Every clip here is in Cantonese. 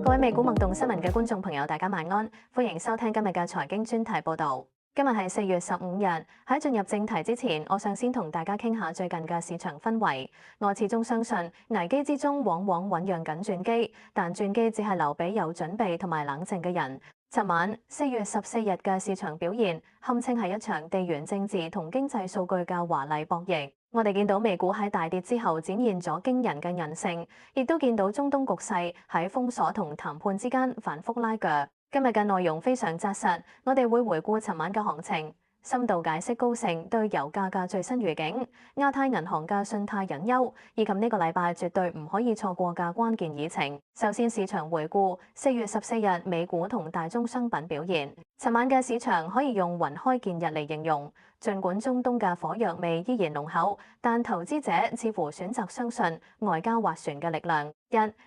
各位美股脈動新聞嘅觀眾朋友，大家晚安，歡迎收聽今日嘅財經專題報導。今日係4月15日，喺進入正題之前，我想先同大家傾下最近嘅市場氛圍。我始終相信危機之中往往醖釀緊轉機，但轉機只係留俾有準備同埋冷靜嘅人。尋晚4月14日嘅市場表現，堪稱係一場地緣政治同經濟數據嘅華麗博弈。我哋見到美股喺大跌之後展現咗驚人嘅韌性，亦都見到中東局勢喺封鎖同談判之間反覆拉鋸。今日嘅內容非常紮實，我哋會回顧尋晚嘅行情，深度解釋高盛對油價嘅最新預警、亞太銀行嘅信貸隱憂，以及呢個禮拜絕對唔可以錯過嘅關鍵議程。首先市場回顧4月14日美股同大宗商品表現。尋晚嘅市場可以用雲開見日嚟形容，儘管中東嘅火藥味依然濃厚，但投資者似乎選擇相信外交斡旋嘅力量。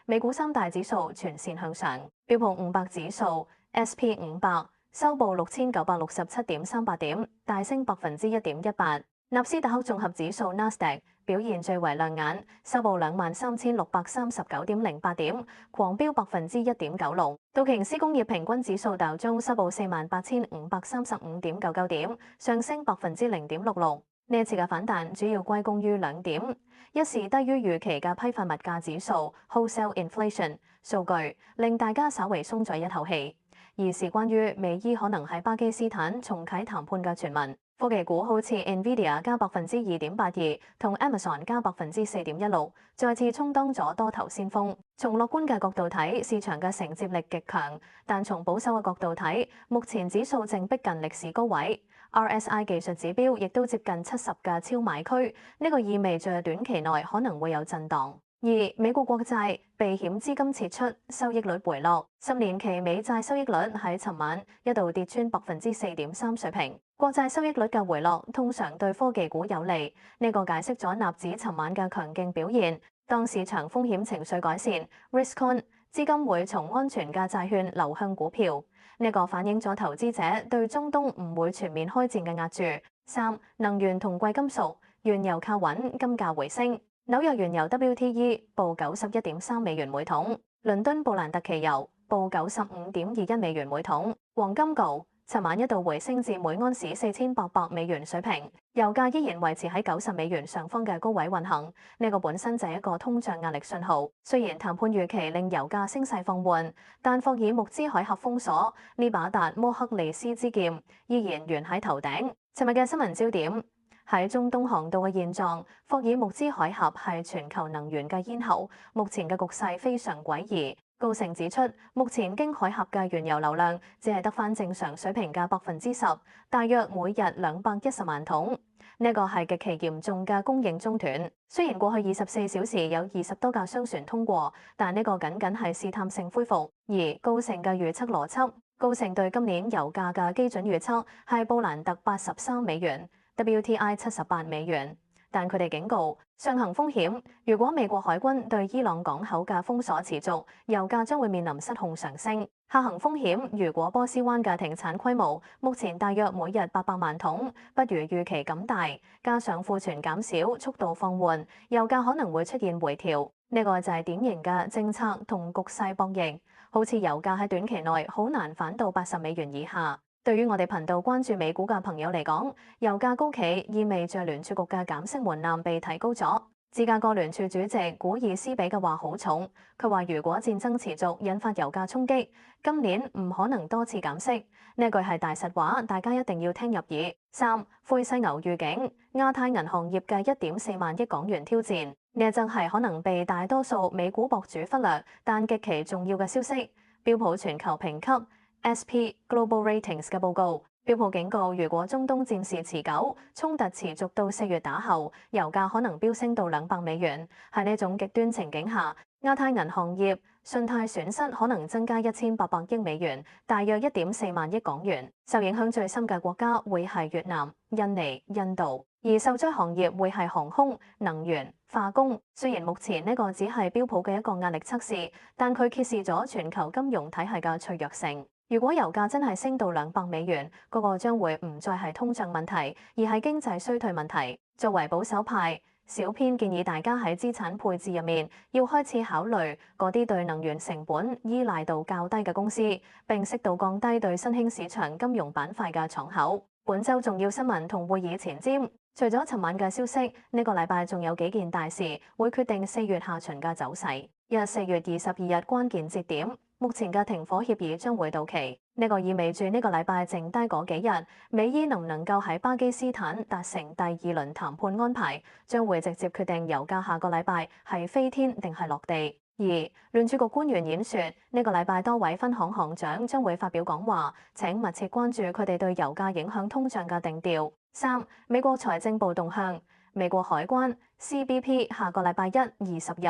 美股三大指數全線向上，標普500指數、SP500 收報6967.38點，大升1.18%。納斯達克綜合指數 Nasdaq 表現最為亮眼，收報23,639.08點，狂飆1.96%。道瓊斯工業平均指數道中收報48,535.99點，上升0.66%。呢一次嘅反彈主要歸功於兩點：一是低於預期嘅批發物價指數 （Wholesale Inflation） 數據，令大家稍微鬆咗一口氣；二是關於美伊可能喺巴基斯坦重啟談判嘅傳聞。科技股好似 Nvidia 加2.82%，同 Amazon 加4.16%，再次充當咗多頭先鋒。從樂觀嘅角度睇，市場嘅承接力極強；但從保守嘅角度睇，目前指數正逼近歷史高位。RSI 技術指標亦都接近70嘅超買區，呢個意味着短期內可能會有震盪。二、美國國債避險資金撤出，收益率回落，10年期美債收益率喺尋晚一度跌穿4.3%水平。國債收益率嘅回落通常對科技股有利，呢個解釋咗納指尋晚嘅強勁表現。當市場風險情緒改善 ，risk on 資金會從安全嘅債券流向股票，呢個反映咗投資者對中東唔會全面開戰嘅壓住。三、能源同貴金屬，原油靠穩，金價回升。紐約原油 WTI 報91.3美元每桶，倫敦布蘭特期油報95.21美元每桶。黃金鎬尋晚一度回升至每安士4800美元水平，油價依然維持喺90美元上方嘅高位運行，呢個本身就係一個通脹壓力信號。雖然談判預期令油價升勢放緩，但霍爾木茲海峽封鎖呢把達摩克利斯之劍依然懸喺頭頂。尋日嘅新聞焦點喺中東航道嘅現狀，霍爾木茲海峽係全球能源嘅咽喉，目前嘅局勢非常詭異。高盛指出，目前經海峽嘅原油流量只係得返正常水平嘅10%，大約每日210萬桶。呢個係極其嚴重嘅供應中斷。雖然過去24小時有20多架商船通過，但呢個僅僅係試探性恢復。而高盛嘅預測邏輯，高盛對今年油價嘅基準預測係布蘭特83美元。WTI 78美元，但佢哋警告上行風險，如果美國海軍對伊朗港口嘅封鎖持續，油價將會面臨失控上升。下行風險，如果波斯灣嘅停產規模目前大約每日800萬桶，不如預期咁大，加上庫存減少、速度放緩，油價可能會出現回調。呢個就係典型嘅政策同局勢博弈，好似油價喺短期內好難反到80美元以下。對於我哋頻道關注美股嘅朋友嚟講，油價高企意味着聯儲局嘅減息門檻被提高咗。芝加哥聯儲主席古爾斯比嘅話好重，佢話如果戰爭持續引發油價衝擊，今年唔可能多次減息。呢句係大實話，大家一定要聽入耳。三、灰犀牛預警亞太銀行業嘅1.4萬億港元挑戰，呢一則係可能被大多數美股博主忽略，但極其重要嘅消息。標普全球評級SP Global Ratings 嘅報告，標普警告，如果中東戰事持久，衝突持續到4月打後，油價可能飆升到200美元。喺呢種極端情景下，亞太銀行業信貸損失可能增加1800億美元，大約1.4萬億港元。受影響最深嘅國家會係越南、印尼、印度，而受災行業會係航空、能源、化工。雖然目前呢個只係標普嘅一個壓力測試，但佢揭示咗全球金融體系嘅脆弱性。如果油價真係升到200美元，嗰個將會唔再係通脹問題，而係經濟衰退問題。作為保守派，小編建議大家喺資產配置入面要開始考慮嗰啲對能源成本依賴度較低嘅公司，並適度降低對新興市場金融板塊嘅敞口。本週重要新聞同會議前瞻，除咗尋晚嘅消息，呢個禮拜仲有幾件大事會決定4月下旬嘅走勢。4月22日關鍵節點，目前嘅停火協議將會到期，呢個意味住呢個禮拜剩低嗰幾日，美伊能唔能夠喺巴基斯坦達成第2輪談判安排，將會直接決定油價下個禮拜係飛天定係落地。而聯儲局官員演說，呢個禮拜多位分行行長將會發表講話，請密切關注佢哋對油價影響通脹嘅定調。3. 美國財政部動向，美國海關 CBP 下個禮拜20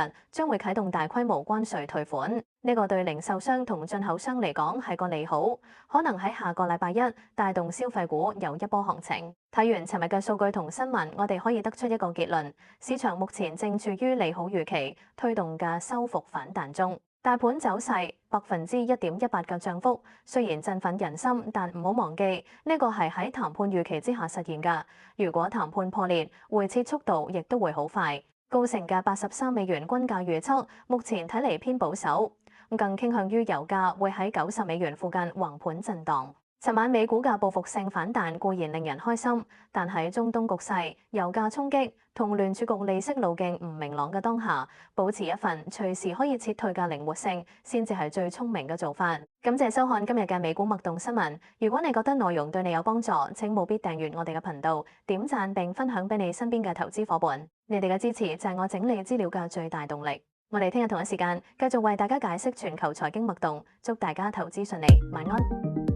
日將會啟動大規模關稅退款，呢個對零售商同進口商嚟講係個利好，可能喺下個禮拜1帶動消費股有一波行情。睇完尋日嘅數據同新聞，我哋可以得出一個結論：市場目前正處於利好預期推動嘅收復反彈中。大盤走勢1.18%嘅漲幅，雖然振奮人心，但唔好忘記呢個係喺談判預期之下實現㗎。如果談判破裂，回撤速度亦都會好快。高盛嘅83美元均價預測目前睇嚟偏保守，更傾向於油價會喺90美元附近橫盤震盪。尋晚美股嘅報復性反彈固然令人開心，但喺中東局勢、油價衝擊同聯儲局利息路徑唔明朗嘅當下，保持一份隨時可以撤退嘅靈活性，先至係最聰明嘅做法。感謝收看今日嘅美股脈動新聞。如果你覺得內容對你有幫助，請務必訂閱我哋嘅頻道、點讚並分享俾你身邊嘅投資夥伴。你哋嘅支持就係我整理資料嘅最大動力。我哋聽日同一時間繼續為大家解釋全球財經脈動，祝大家投資順利，晚安。